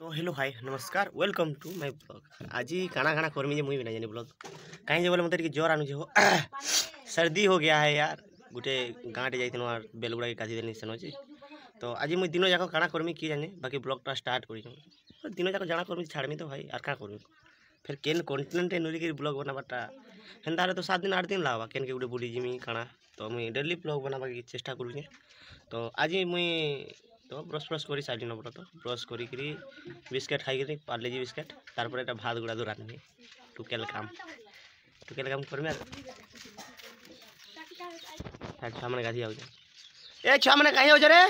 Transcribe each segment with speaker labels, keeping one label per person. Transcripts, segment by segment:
Speaker 1: तो hello hi नमस्कार welcome to my blog. आज काना खाना करमी मुई भी ना जानी ब्लॉग कहीं बोले मतलब ज्वर आनु हो सर्दी हो गया है यार। गोटे गाँटे जाइए बेलगुड़ा के काजी देनी सेन तो आज मुझे दिन जाक काना करमी किए जाने बाकी ब्लॉगटा स्टार्ट कर दिन जाक जाना करमी छाड़मी तो भाई आर क्या करमी फिर केन कंटिनेंट नुरी ब्लॉग बनाबाटा हेन्ता तो 7 दिन 8 दिन लावा केन के गोटे बुली जिमी काना तो मुझे डेली ब्लॉग बनाबा चेष्टा करूँ। तो आज मुई तो ब्रश ब्रश कर सारी नंबर तो ब्रश करी बिस्केट खाई पार्लेजी बिस्केट तारपर एक भात गुड़ा दो रांधि टुकेल काम करमी छुआ मैंने गाधी आउ ए छुआ मैंने कहीं आउछ रे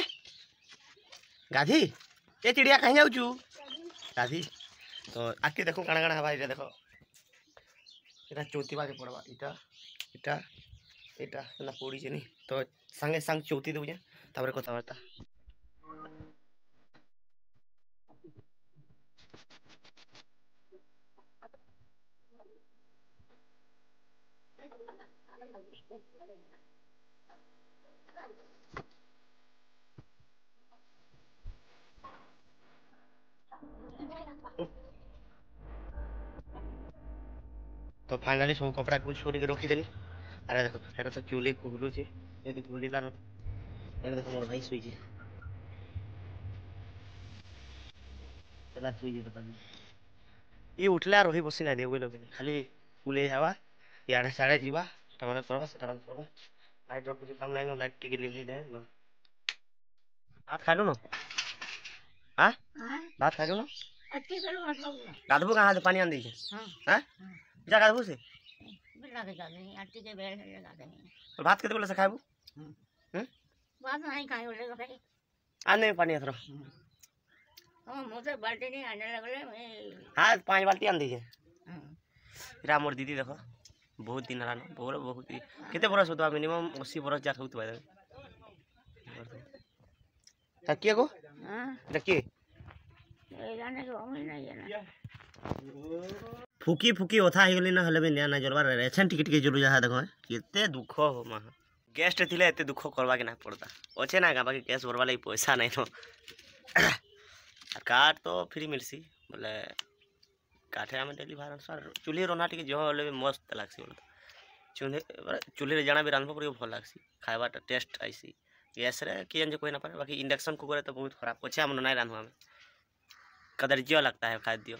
Speaker 1: गाधी ए चिड़िया कहीं जाऊँ गाधी तो आके देखो काଣା काଣା हवा ये देखो इटा चौथीवा के पड़वा इटा इटा इटा ना पड़ी छे नहीं तो संगे संग चौथी दउजे तापर कथाबार्ता तो फाइनली सब कपड़ा कुछ छोड़ के रखी देली। अरे देखो हेरा तो चूली कुगलू छे ये कुगली लानो ये देखो मोर भाई सुई छे चला सुई छे तो ये उठले रही बसी ना देउ लोग खाली कुले जावा याडे साडे जीवा टमाटर करबा सेटा करबा लाइट रो कुछ काम नहीं लाइट टिके ले दे भात खाइलो न हां भात खाइलो न गाधबो कहां से पानी आन दी हां जा गाधबो से बिला के जाने आटी के बेल है गाधे नहीं भात केते बोले से खाइबो भात नहीं खाइ बोले भाई आने पानी अथरो हां मुझे बाल्टी नहीं आने लगले मैं हां 5 बाल्टी आन दीजिए इरा मोर दीदी देखो बहुत दिन रानो बहुत केते बरस होतबा मिनिमम 80 बरस जा होतबा ता के गो हां देखिए ए जाने को हम नहीं जाना फुकी फुकी ओथा हे गली ना हले में ना जलवा रेछन टिकट के जलु जा देखो केते दुख हो मा गेस्ट थिले एते दुख करबा के ना पड़ता ओछे ना बाकी केस भरवा लई पैसा नहीं तो काट तो फ्री मिलसी बोले काठे आम डेली भार अनुसार चूल्ही रना टी जो हले मस्त लागसी बोले चूल्ही रे जाना भी रांधबो पर भल लागसी खाइबाटा टेस्ट आइसी गैस रे कियन जे कोई ना पारे बाकी इंडक्शन कुकर तो बहुत खराब ओछे हम नहीं रांधवा में कदरजियो लगता है खाद्य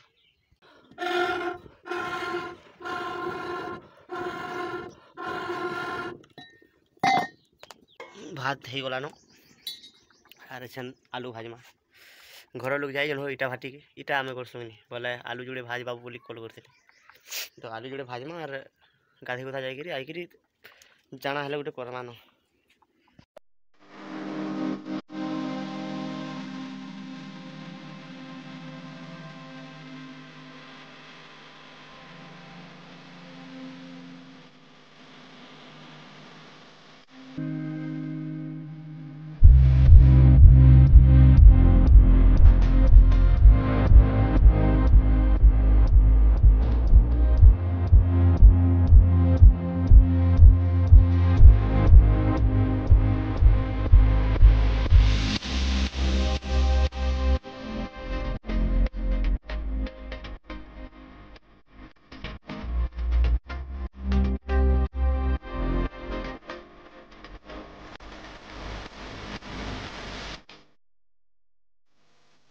Speaker 1: भात हो गलानो आर छन आलू भाजमा घर लोग जाए जन इटा भाटी के इटा आम करसुनी बोले आलू जोड़े भाज बाबू बोली कल करते तो आलू जोड़े भाजमा और गाधी गुधा जाकि आई जाना हेले गोटे करमान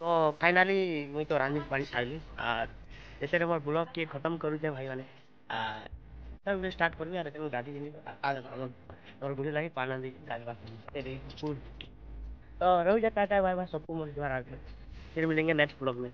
Speaker 1: तो फाइनली मुई तो रांधी पानी सारी और जैसे मोर ब्लॉग के खत्म करू जे भाई माने तब स्टार्ट करबी आर गाड़ी जिनी और गुली लागी पाना दी गाड़ी तेरे फूड तो रहू जा टाटा बाय बाय सबको मोर द्वारा फिर मिलेंगे नेक्स्ट ब्लॉग में।